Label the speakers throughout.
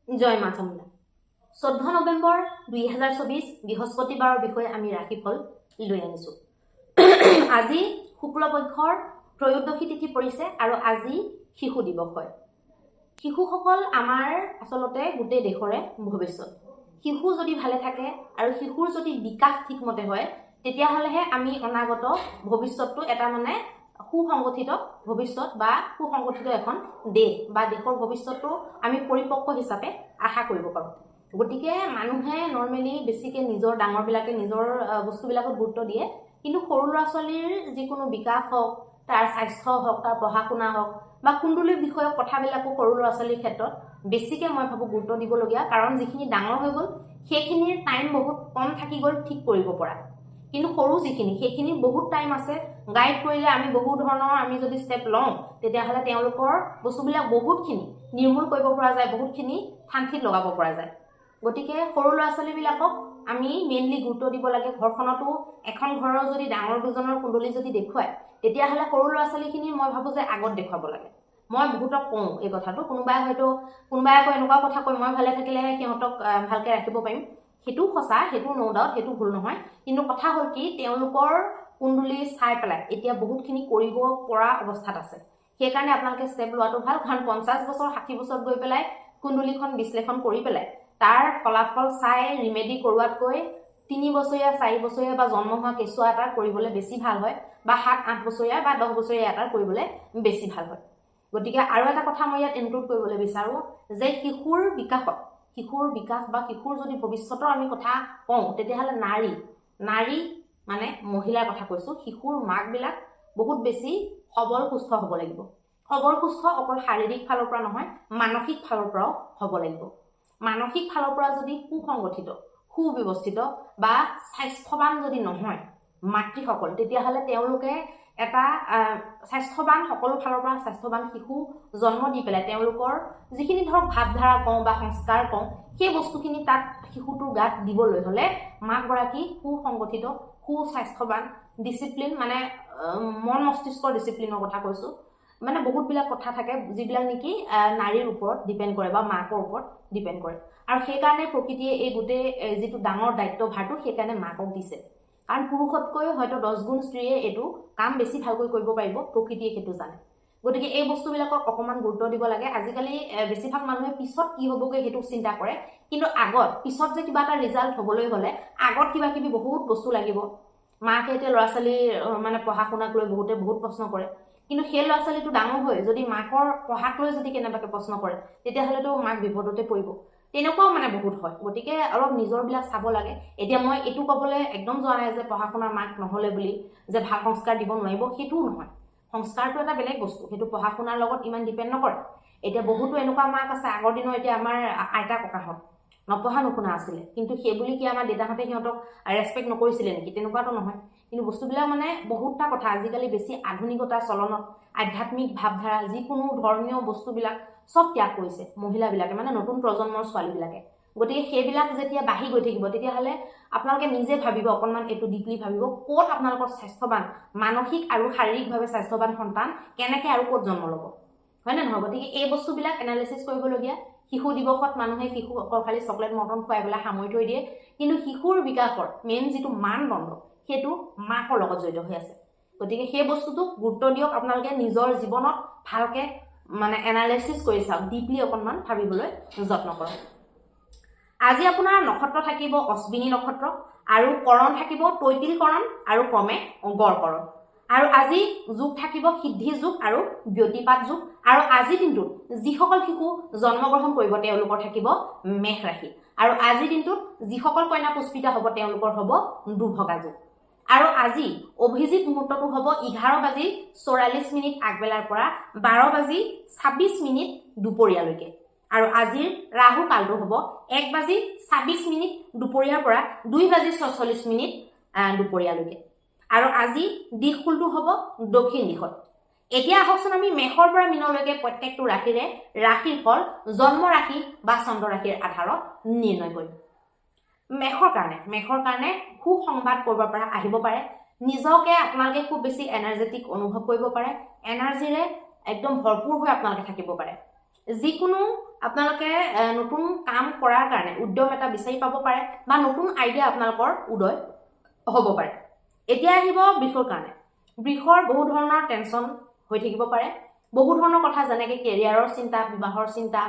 Speaker 1: জয় মা চামুণ্ডা। 14 নৱেম্বৰ 2024 বৃহস্পতিবাৰৰ বিষয়ে আমি ৰাশিফল লৈ আনিছোঁ। আজি শুক্লপক্ষৰ ত্ৰয়োদশী তিথি পৰিছে আৰু আজি শিশু দিৱস হয়। শিশুসকল আমাৰ আচলতে গোটেই দেশৰে ভৱিষ্যত। শিশু যদি ভালে থাকে আৰু শিশুৰ যদি বিকাশ ঠিকমতে হয় তেতিয়াহ'লেহে আমি অনাগত ভৱিষ্যতটো এটা সুসংগঠিত ভৱিষ্যত বা সুসংগঠিত এখন দেশ বা দেশৰ ভৱিষ্যতটো আমি পৰিপক্ক হিচাপে আশা কৰিব পাৰোঁ। গতিকে মানুহে নৰ্মেলি বেছিকৈ নিজৰ ডাঙৰবিলাকে নিজৰ বস্তুবিলাকত গুৰুত্ব দিয়ে, কিন্তু সৰু ল'ৰা ছোৱালীৰ যিকোনো বিকাশ হওক, তাৰ স্বাস্থ্য হওক, তাৰ পঢ়া শুনা হওক বা কুণ্ডলীৰ বিষয়ক কথাবিলাকো সৰু ল'ৰা ছোৱালীৰ ক্ষেত্ৰত বেছিকৈ মই ভাবোঁ গুৰুত্ব দিবলগীয়া, কাৰণ যিখিনি ডাঙৰ হৈ গ'ল সেইখিনিৰ টাইম বহুত কম থাকি গ'ল ঠিক কৰিব পৰা, কিন্তু সৰু যিখিনি সেইখিনি বহুত টাইম আছে। গাইড কৰিলে আমি বহু ধৰণৰ আমি যদি ষ্টেপ লওঁ তেতিয়াহ'লে তেওঁলোকৰ বস্তুবিলাক বহুতখিনি নিৰ্মূল কৰিব পৰা যায়, বহুতখিনি থানথিত লগাব পৰা যায়। গতিকে সৰু ল'ৰা ছোৱালীবিলাকক আমি মেইনলি গুৰুত্ব দিব লাগে। ঘৰখনতো এখন ঘৰৰ যদি ডাঙৰ দুজনৰ কুণ্ডলী যদি দেখুৱায় তেতিয়াহ'লে সৰু ল'ৰা ছোৱালীখিনি মই ভাবোঁ যে আগত দেখুৱাব লাগে। মই বহুতক কওঁ এই কথাটো, কোনোবাই আকৌ এনেকুৱা কথা কয় মই ভালে থাকিলেহে সিহঁতক ভালকৈ ৰাখিব পাৰিম। সেইটো সঁচা, সেইটো ন' ডাউট, সেইটো ভুল নহয়, কিন্তু কথা হ'ল কি তেওঁলোকৰ কুণ্ডলী চাই পেলাই এতিয়া বহুতখিনি কৰিব পৰা অৱস্থাত আছে। সেইকাৰণে আপোনালোকে ষ্টেপ লোৱাটো ভাল, কাৰণ 50 বছৰ 60 বছৰত গৈ পেলাই কুণ্ডলীখন বিশ্লেষণ কৰি পেলাই তাৰ ফলাফল চাই ৰিমেডি কৰোৱাতকৈ 3 বছৰীয়া 4 বছৰীয়া বা জন্ম হোৱা কেঁচুৱা এটাৰ কৰিবলৈ বেছি ভাল হয়, বা 7-8 বছৰীয়া বা 10 বছৰীয়া এটাৰ কৰিবলৈ বেছি ভাল হয়। গতিকে আৰু এটা কথা মই ইয়াত ইনক্লুড কৰিবলৈ বিচাৰোঁ যে শিশুৰ বিকাশ বা শিশুৰ যদি ভৱিষ্যতৰ আমি কথা কওঁ তেতিয়াহ'লে নাৰী মানে মহিলাৰ কথা কৈছোঁ। শিশুৰ মাকবিলাক বহুত বেছি সবল সুস্থ হ'ব লাগিব। সবল সুস্থ অকল শাৰীৰিক ফালৰ পৰা নহয়, মানসিক ফালৰ পৰাও হ'ব লাগিব। মানসিক ফালৰ পৰা যদি সুসংগঠিত, সুব্যৱস্থিত বা স্বাস্থ্যৱান যদি নহয় মাতৃসকল, তেতিয়াহ'লে তেওঁলোকে এটা স্বাস্থ্যৱান সকলো ফালৰ পৰা স্বাস্থ্যৱান শিশু জন্ম দি পেলাই তেওঁলোকৰ যিখিনি ধৰক ভাৱধাৰা কওঁ বা সংস্কাৰ কওঁ সেই বস্তুখিনি তাত শিশুটোৰ গাত দিবলৈ হ'লে মাকগৰাকী সুসংগঠিত, সুস্বাস্থ্যৱান, ডিচিপ্লিন মন মস্তিষ্কৰ ডিচিপ্লিনৰ কথা কৈছোঁ। বহুতবিলাক কথা থাকে যিবিলাক নেকি নাৰীৰ ওপৰত ডিপেণ্ড কৰে বা মাকৰ ওপৰত ডিপেণ্ড কৰে, আৰু সেইকাৰণে প্ৰকৃতিয়ে এই গোটেই যিটো ডাঙৰ দায়িত্বভাৰটো সেইকাৰণে মাকক দিছে। কাৰণ পুৰুষতকৈ হয়তো 10 গুণ স্ত্ৰীয়ে এইটো কাম বেছি ভালকৈ কৰিব পাৰিব, প্ৰকৃতিয়ে সেইটো জানে। গতিকে এই বস্তুবিলাকক অকণমান গুৰুত্ব দিব লাগে। আজিকালি বেছিভাগ মানুহে পিছত কি হ'বগৈ সেইটো চিন্তা কৰে, কিন্তু পিছত যে কিবা এটা ৰিজাল্ট হ'বলৈ হ'লে আগত কিবা কিবি বহুত বস্তু লাগিব। মাকে এতিয়া ল'ৰা ছোৱালীৰ পঢ়া শুনাক লৈ বহুত প্ৰশ্ন কৰে, কিন্তু সেই ল'ৰা ছোৱালীটো ডাঙৰ হৈ যদি মাকৰ পঢ়াক লৈ যদি কেনেবাকৈ প্ৰশ্ন কৰে তেতিয়াহ'লেতো মাক বিপদতে পৰিব। তেনেকুৱাও বহুত হয়। গতিকে অলপ নিজৰবিলাক চাব লাগে। এতিয়া মই এইটো ক'বলৈ একদম যোৱা নাই যে পঢ়া শুনাৰ মাক নহ'লে বুলি যে ভাল সংস্কাৰ দিব নোৱাৰিব, সেইটোও নহয়। সংস্কাৰটো এটা বেলেগ বস্তু, সেইটো পঢ়া শুনাৰ লগত ইমান ডিপেণ্ড নকৰে। এতিয়া বহুতো এনেকুৱা মাক আছে আগৰ দিনৰ, এতিয়া আমাৰ আইতা ককাহঁত নপঢ়া নুশুনা আছিলে, কিন্তু সেইবুলি কি আমাৰ দেউতাহঁতে সিহঁতক ৰেচপেক্ট নকৰিছিলে নেকি? তেনেকুৱাতো নহয়। কিন্তু বস্তুবিলাক বহুতটা কথা আজিকালি বেছি আধুনিকতা চলনত আধ্যাত্মিক ভাৱধাৰা যিকোনো ধৰ্মীয় বস্তুবিলাক চব ত্যাগ কৰিছে মহিলাবিলাকে, নতুন প্ৰজন্মৰ ছোৱালীবিলাকে। গতিকে সেইবিলাক যেতিয়া বাঢ়ি গৈ থাকিব তেতিয়াহ'লে আপোনালোকে নিজে ভাবিব, অকণমান এইটো ডিপলি ভাবিব, ক'ত আপোনালোকৰ স্বাস্থ্যৱান মানসিক আৰু শাৰীৰিকভাৱে স্বাস্থ্যৱান সন্তান কেনেকৈ আৰু ক'ত জন্ম ল'ব, হয় নে নহয়? গতিকে এই বস্তুবিলাক এনালাইচিছ কৰিবলগীয়া। শিশু দিৱসত মানুহে শিশুসকল খালি চকলেট মৰ্টন খুৱাই পেলাই সামৰি থৈ দিয়ে, কিন্তু শিশুৰ বিকাশৰ মেইন যিটো মানদণ্ড সেইটো মাকৰ লগত জড়িত হৈ আছে। গতিকে সেই বস্তুটোক গুৰুত্ব দিয়ক। আপোনালোকে নিজৰ জীৱনত ভালকৈ এনালাইচিছ কৰি চাওক, ডিপলি অকণমান ভাবিবলৈ যত্ন কৰক। আজি আপোনাৰ নক্ষত্ৰ থাকিব অশ্বিনী নক্ষত্ৰ, আৰু কৰণ থাকিব তৈতিল কৰণ আৰু ক্ৰমে গড় কৰণ। আৰু আজি যোগ থাকিব সিদ্ধি যোগ আৰু ব্যতিপাত যোগ। আৰু আজিৰ দিনটোত যিসকল শিশু জন্মগ্ৰহণ কৰিব তেওঁলোকৰ থাকিব মেষ ৰাশি। আৰু আজিৰ দিনটোত যিসকল কন্যা পুষ্পিতা হ'ব তেওঁলোকৰ হ'ব দুৰ্ভগা যোগ। আৰু আজি অভিজিত মুহূৰ্তটো হ'ব 11:44 আগবেলাৰ পৰা 12:26 দুপৰীয়ালৈকে। আৰু আজিৰ ৰাহু কালটো হ'ব 1:26 দুপৰীয়াৰ পৰা 2:46 দুপৰীয়ালৈকে। আৰু আজি দিশফুলটো হ'ব দক্ষিণ দিশত। এতিয়া আহকচোন আমি মেষৰ পৰা মীনলৈকে প্ৰত্যেকটো ৰাশিৰে ৰাশিৰ ফল জন্ম ৰাশি বা চন্দ্ৰ ৰাশিৰ আধাৰত নিৰ্ণয় কৰিম। মেষৰ কাৰণে সুসংবাদ ক'ৰবাৰ পৰা আহিব পাৰে। নিজকে আপোনালোকে খুব বেছি এনাৰ্জেটিক অনুভৱ কৰিব পাৰে, এনাৰ্জিৰে একদম ভৰপূৰ হৈ আপোনালোকে থাকিব পাৰে। যিকোনো আপোনালোকে নতুন কাম কৰাৰ কাৰণে উদ্যম এটা বিচাৰি পাব পাৰে বা নতুন আইডিয়া আপোনালোকৰ উদয় হ'ব পাৰে। এতিয়া আহিব বৃষৰ কাৰণে। বৃষৰ বহু ধৰণৰ টেনচন হৈ থাকিব পাৰে, বহু ধৰণৰ কথা যেনেকৈ কেৰিয়াৰৰ চিন্তা, বিবাহৰ চিন্তা,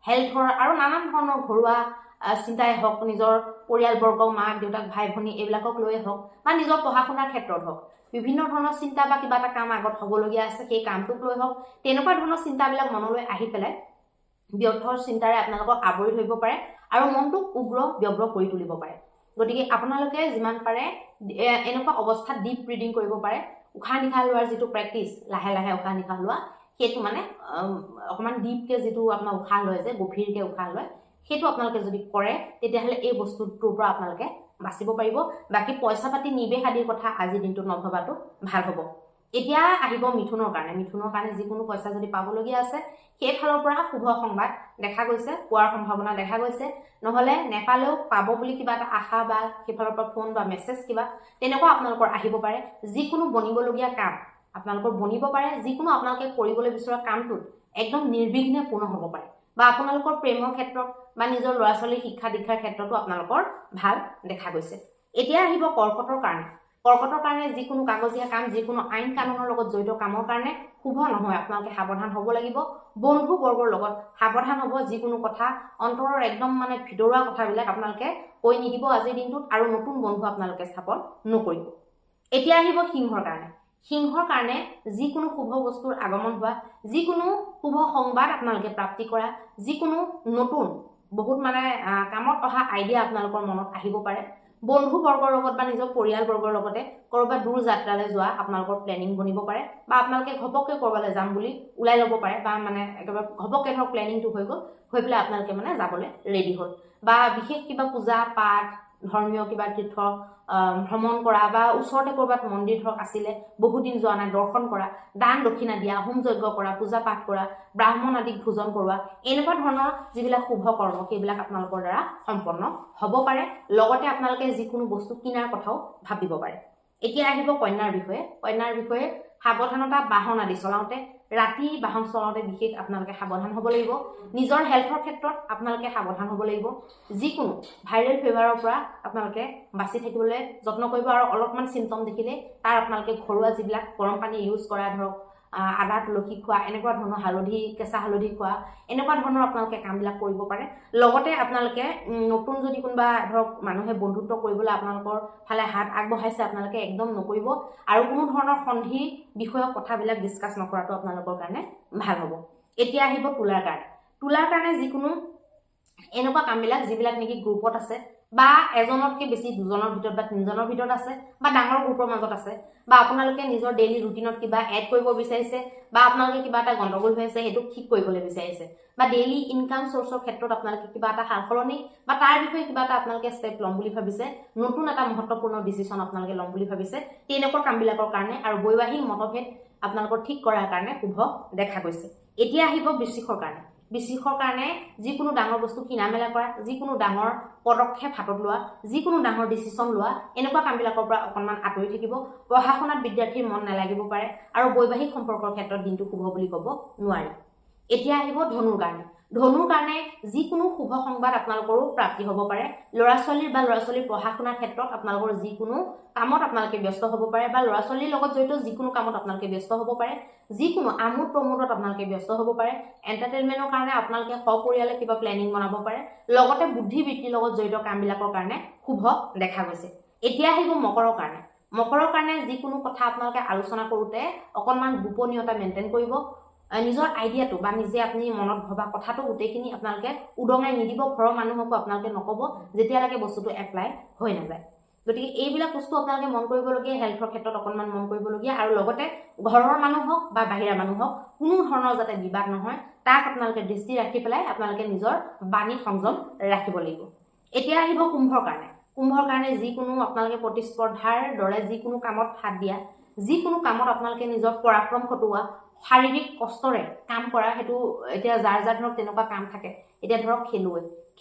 Speaker 1: হেল্থৰ আৰু নানান ধৰণৰ ঘৰুৱা চিন্তাই হওক, নিজৰ পৰিয়ালবৰ্গ, মাক দেউতাক, ভাই ভনী এইবিলাকক লৈয়ে হওক বা নিজৰ পঢ়া শুনাৰ ক্ষেত্ৰত হওক, বিভিন্ন ধৰণৰ চিন্তা বা কিবা এটা কাম আগত হ'বলগীয়া আছে সেই কামটোক লৈ হওক, তেনেকুৱা ধৰণৰ চিন্তাবিলাক মনলৈ আহি পেলাই ব্যৰ্থৰ চিন্তাৰে আপোনালোকক আৱৰি ধৰিব পাৰে আৰু মনটোক উগ্ৰ ব্যগ্ৰ কৰি তুলিব পাৰে। গতিকে আপোনালোকে যিমান পাৰে এনেকুৱা অৱস্থাত ডিপ ব্ৰিডিং কৰিব পাৰে। উশাহ নিশাহ লোৱাৰ যিটো প্ৰেক্টিচ, লাহে লাহে উশাহ নিশাহ লোৱা, সেইটো মানে অকণমান ডিপকৈ যিটো আপোনাৰ উশাহ লয়, যে গভীৰকৈ উশাহ লয়, সেইটো আপোনালোকে যদি কৰে তেতিয়াহ'লে এই বস্তুটোৰ পৰা আপোনালোকে বাচিব পাৰিব। বাকী পইচা পাতি নিৱেশ আদিৰ কথা আজিৰ দিনটোত নভবাটো ভাল হ'ব। এতিয়া আহিব মিথুনৰ কাৰণে। মিথুনৰ কাৰণে যিকোনো পইচা যদি পাবলগীয়া আছে সেইফালৰ পৰা শুভ সংবাদ দেখা গৈছে, পোৱাৰ সম্ভাৱনা দেখা গৈছে। নহ'লে নেপালেও পাব বুলি কিবা এটা আশা বা সেইফালৰ পৰা ফোন বা মেছেজ কিবা তেনেকুৱা আপোনালোকৰ আহিব পাৰে। যিকোনো বনিবলগীয়া কাম আপোনালোকৰ বনিব পাৰে। যিকোনো আপোনালোকে কৰিবলৈ বিচৰা কামটোত একদম নিৰ্বিঘ্নে পূৰ্ণ হ'ব পাৰে বা আপোনালোকৰ প্ৰেমৰ ক্ষেত্ৰত বা নিজৰ ল'ৰা ছোৱালীৰ শিক্ষা দীক্ষাৰ ক্ষেত্ৰতো আপোনালোকৰ ভাল দেখা গৈছে। এতিয়া আহিব কৰ্কটৰ কাৰণে। কৰ্কটৰ কাৰণে যিকোনো কাগজীয়া কাম, যিকোনো আইন কানুনৰ লগত জড়িত কামৰ কাৰণে শুভ নহয়। আপোনালোকে সাৱধান হ'ব লাগিব। বন্ধু বৰ্গৰ লগত সাৱধান হ'ব। যিকোনো কথা অন্তৰৰ একদম মানে ভিতৰুৱা কথাবিলাক আপোনালোকে কৈ নিদিব আজিৰ দিনটোত আৰু নতুন বন্ধু আপোনালোকে স্থাপন নকৰিব। এতিয়া আহিব সিংহৰ কাৰণে। সিংহৰ কাৰণে যিকোনো শুভ বস্তুৰ আগমন হোৱা, যিকোনো শুভ সংবাদ আপোনালোকে প্ৰাপ্তি কৰা, যিকোনো নতুন বহুত মানে কামত অহা আইডিয়া আপোনালোকৰ মনত আহিব পাৰে। বন্ধু বৰ্গৰ লগত বা নিজৰ পৰিয়ালবৰ্গৰ লগতে ক'ৰবাত দূৰ যাত্ৰালৈ যোৱা আপোনালোকৰ প্লেনিং বনিব পাৰে বা আপোনালোকে ঘপককৈ ক'ৰবালৈ যাম বুলি ওলাই ল'ব পাৰে বা মানে একেবাৰে ঘপককৈ ধৰক প্লেনিংটো হৈ গ'ল, হৈ পেলাই আপোনালোকে মানে যাবলৈ ৰেডি হ'ল বা বিশেষ কিবা পূজা পাঠ, ধৰ্মীয় কিবা তীৰ্থ ভ্ৰমণ কৰা বা ওচৰতে ক'ৰবাত মন্দিৰ ধৰক আছিলে বহুত দিন যোৱা নাই, দৰ্শন কৰা, দান দক্ষিণা দিয়া, হোম যজ্ঞ কৰা, পূজা পাঠ কৰা, ব্ৰাহ্মণ আদিক ভোজন কৰোৱা, এনেকুৱা ধৰণৰ যিবিলাক শুভ কৰ্ম সেইবিলাক আপোনালোকৰ দ্বাৰা সম্পন্ন হ'ব পাৰে। লগতে আপোনালোকে যিকোনো বস্তু কিনাৰ কথাও ভাবিব পাৰে। এতিয়া আহিব কন্যাৰ বিষয়ে। কন্যাৰ বিষয়ে সাৱধানতা, বাহন আদি চলাওঁতে, ৰাতি বাহন চলাওঁতে বিশেষ আপোনালোকে সাৱধান হ'ব লাগিব। নিজৰ হেল্থৰ ক্ষেত্ৰত আপোনালোকে সাৱধান হ'ব লাগিব। যিকোনো ভাইৰেল ফিভাৰৰ পৰা আপোনালোকে বাচি থাকিবলৈ যত্ন কৰিব আৰু অলপমান চিমটম দেখিলে তাৰ আপোনালোকে ঘৰুৱা যিবিলাক গৰম পানী ইউজ কৰা, ধৰক আদা তুলসী খোৱা, এনেকুৱা ধৰণৰ হালধি, কেঁচা হালধি খোৱা, এনেকুৱা ধৰণৰ আপোনালোকে কামবিলাক কৰিব পাৰে। লগতে আপোনালোকে নতুন যদি কোনোবা ধৰক মানুহে বন্ধুত্ব কৰিবলৈ আপোনালোকৰ ফালে হাত আগবঢ়াইছে, আপোনালোকে একদম নকৰিব আৰু কোনো ধৰণৰ সন্ধি বিষয়ক কথাবিলাক ডিছকাছ নকৰাটো আপোনালোকৰ কাৰণে ভাল হ'ব। এতিয়া আহিব তুলাৰ কাৰণে। তুলাৰ কাৰণে যিকোনো এনেকুৱা কামবিলাক যিবিলাক নেকি গ্ৰুপত আছে বা এজনতকৈ বেছি দুজনৰ ভিতৰত বা তিনিজনৰ ভিতৰত আছে বা ডাঙৰ গ্ৰুপৰ মাজত আছে বা আপোনালোকে নিজৰ ডেইলি ৰুটিনত কিবা এড কৰিব বিচাৰিছে বা আপোনালোকে কিবা এটা গণ্ডগোল হৈ আছে সেইটো ঠিক কৰিবলৈ বিচাৰিছে বা ডেইলি ইনকাম চ'ৰ্চৰ ক্ষেত্ৰত আপোনালোকে কিবা এটা সাল সলনি বা তাৰ বিষয়ে কিবা এটা আপোনালোকে ষ্টেপ ল'ম বুলি ভাবিছে, নতুন এটা মহত্বপূৰ্ণ ডিচিশ্যন আপোনালোকে ল'ম বুলি ভাবিছে, তেনেকুৱা কামবিলাকৰ কাৰণে আৰু বৈবাহিক মতভেদ আপোনালোকৰ ঠিক কৰাৰ কাৰণে শুভ দেখা গৈছে। এতিয়া আহিব বৃশ্চিকৰ কাৰণে। বৃশ্চিকৰ কাৰণে যিকোনো ডাঙৰ বস্তু কিনা মেলা কৰা, যিকোনো ডাঙৰ পদক্ষেপ হাতত লোৱা, যিকোনো ডাঙৰ ডিচিশ্যন লোৱা, এনেকুৱা কামবিলাকৰ পৰা অকণমান আঁতৰি থাকিব। পঢ়া শুনাত বিদ্যাৰ্থীৰ মন নালাগিব পাৰে আৰু বৈবাহিক সম্পৰ্কৰ ক্ষেত্ৰত দিনটো শুভ বুলি ক'ব নোৱাৰি। এতিয়া আহিব ধনুৰ কাৰণে। ধনুৰ কাৰণে যিকোনো শুভ সংবাদ আপোনালোকৰো প্ৰাপ্তি হ'ব পাৰে। ল'ৰা ছোৱালীৰ বা ল'ৰা ছোৱালীৰ পঢ়া শুনাৰ ক্ষেত্ৰত আপোনালোকৰ যিকোনো কামত আপোনালোকে ব্যস্ত হ'ব পাৰে বা ল'ৰা ছোৱালীৰ লগত জড়িত যিকোনো কামত আপোনালোকে ব্যস্ত হ'ব পাৰে। যিকোনো আমোদ প্ৰমোদত আপোনালোকে ব্যস্ত হ'ব পাৰে। এণ্টাৰটেইনমেণ্টৰ কাৰণে আপোনালোকে সপৰিয়ালে কিবা প্লেনিং বনাব পাৰে। লগতে বুদ্ধিবৃত্তিৰ লগত জড়িত কামবিলাকৰ কাৰণে শুভ দেখা গৈছে। এতিয়া আহিব মকৰৰ কাৰণে। মকৰৰ কাৰণে যিকোনো কথা আপোনালোকে আলোচনা কৰোঁতে অকণমান গোপনীয়তা মেইনটেইন কৰিব। নিজৰ আইডিয়াটো বা নিজে আপুনি মনত ভবা কথাটো গোটেইখিনি আপোনালোকে উদঙাই নিদিব। ঘৰৰ মানুহকো আপোনালোকে নক'ব যেতিয়ালৈকে বস্তুটো এপ্লাই হৈ নাযায়। গতিকে এইবিলাক বস্তু আপোনালোকে মন কৰিবলগীয়া, হেল্থৰ ক্ষেত্ৰত অকণমান মন কৰিবলগীয়া আৰু লগতে ঘৰৰ মানুহ হওক বা বাহিৰা মানুহ হওক কোনো ধৰণৰ যাতে বিবাদ নহয় তাক আপোনালোকে দৃষ্টি ৰাখি পেলাই আপোনালোকে নিজৰ বাণী সংযম ৰাখিব লাগিব। এতিয়া আহিব কুম্ভৰ কাৰণে। কুম্ভৰ কাৰণে যিকোনো আপোনালোকে প্ৰতিস্পৰ্ধাৰ দৰে যিকোনো কামত হাত দিয়া, যিকোনো কামত আপোনালোকে নিজৰ পৰাক্ৰম খটুওৱা, শাৰীৰিক কষ্টৰে কাম কৰা হেতু এতিয়া যাৰ যাৰ ধৰক তেনেকুৱা কাম থাকে এতিয়া ধৰক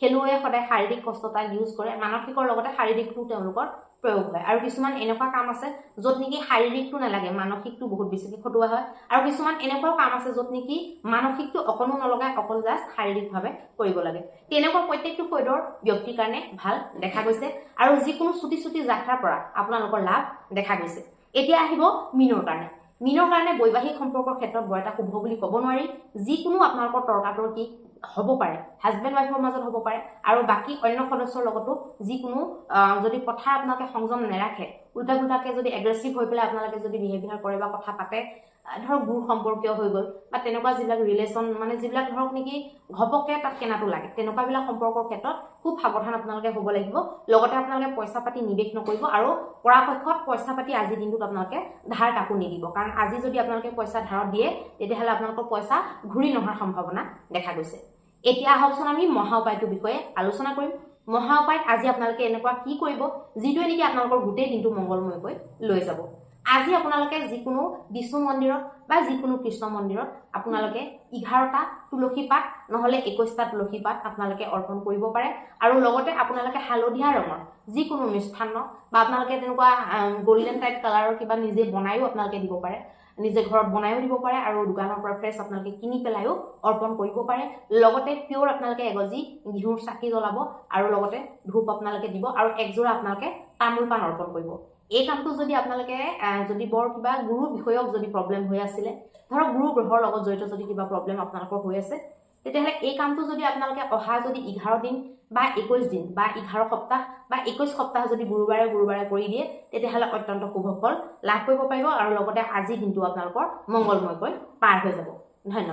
Speaker 1: খেলুৱৈ সদায় শাৰীৰিক কষ্টতা ইউজ কৰে মানসিকৰ লগতে শাৰীৰিকটো তেওঁলোকৰ প্ৰয়োগ হয় আৰু কিছুমান এনেকুৱা কাম আছে য'ত নেকি শাৰীৰিকটো নালাগে মানসিকটো বহুত বেছিকৈ খটুৱা হয় আৰু কিছুমান এনেকুৱা কাম আছে য'ত নেকি মানসিকটো অকণো নলগাই অকল জাষ্ট শাৰীৰিকভাৱে কৰিব লাগে তেনেকুৱা প্ৰত্যেকটো পদৰ ব্যক্তিৰ কাৰণে ভাল দেখা গৈছে আৰু যিকোনো ছুটি যাত্ৰাৰ পৰা আপোনালোকৰ লাভ দেখা গৈছে এতিয়া আহিব মীনৰ কাৰণে বৈবাহিক সম্পৰ্কৰ ক্ষেত্ৰত বৰ এটা শুভ বুলি ক'ব নোৱাৰি যিকোনো আপোনালোকৰ তৰ্কাতৰ্কি হ'ব পাৰে হাজবেণ্ড ৱাইফৰ মাজত হ'ব পাৰে আৰু বাকী অন্য সদস্যৰ লগতো যিকোনো যদি কথা আপোনালোকে সংযম নেৰাখে উল্টা যদি এগ্ৰেছিভ হৈ পেলাই আপোনালোকে যদি বিহেভিয়াৰ কৰে বা কথা পাতে ধৰক দূৰ সম্পৰ্কীয় হৈ গ'ল বা তেনেকুৱা যিবিলাক ৰিলেশ্যন মানে যিবিলাক ধৰক নেকি ঘপককৈ তাত কেনাটো লাগে তেনেকুৱাবিলাক সম্পৰ্কৰ ক্ষেত্ৰত খুব সাৱধান আপোনালোকে হ'ব লাগিব লগতে আপোনালোকে পইচা পাতি নিৱেশ নকৰিব আৰু পৰাপক্ষত পইচা পাতি আজিৰ দিনটোত আপোনালোকে ধাৰ কাকো নিদিব কাৰণ আজি যদি আপোনালোকে পইচা ধাৰত দিয়ে তেতিয়াহ'লে আপোনালোকৰ পইচা ঘূৰি নহাৰ সম্ভাৱনা দেখা গৈছে এতিয়া আহকচোন আমি মহা উপায়টোৰ বিষয়ে আলোচনা কৰিম মহা উপায়ত আজি আপোনালোকে এনেকুৱা কি কৰিব যিটোৱে নেকি আপোনালোকৰ গোটেই দিনটো মংগলময়কৈ লৈ যাব আজি আপোনালোকে যিকোনো বিষ্ণু মন্দিৰত বা যিকোনো কৃষ্ণ মন্দিৰত আপোনালোকে 11টা তুলসী পাত নহলে 21টা তুলসী পাত আপোনালোকে অৰ্পণ কৰিব পাৰে আৰু লগতে আপোনালোকে হালধীয়া ৰঙৰ যিকোনো মিষ্টান্ন বা আপোনালোকে তেনেকুৱা গোল্ডেন টাইপ কালাৰৰ কিবা নিজে বনায়ো আপোনালোকে দিব পাৰে নিজে ঘৰত বনায়ো দিব পাৰে আৰু দোকানৰ পৰা ফ্ৰেছ আপোনালোকে কিনি পেলায়ো অৰ্পণ কৰিব পাৰে লগতে পিয়ৰ আপোনালোকে এগজি ঘিউৰ চাকি জ্বলাব আৰু লগতে ধূপ আপোনালোকে দিব আৰু একযোৰা আপোনালোকে তামোল পাণ অৰ্পণ কৰিব এই কামটো যদি আপোনালোকে যদি বৰ কিবা গুৰু বিষয়ক যদি প্ৰব্লেম হৈ আছিলে ধৰক গুৰু গ্ৰহৰ লগত জড়িত যদি কিবা প্ৰব্লেম আপোনালোকৰ হৈ আছে তেতিয়াহ'লে এই কামটো যদি আপোনালোকে অহা যদি 11 দিন বা 21 দিন বা 11 সপ্তাহ বা 21 সপ্তাহ যদি গুৰুবাৰে কৰি দিয়ে তেতিয়াহ'লে অত্যন্ত শুভ ফল লাভ কৰিব পাৰিব আৰু লগতে আজি দিনটো আপোনালোকৰ মংগলময়কৈ পাৰ হৈ যাব ধন্যবাদ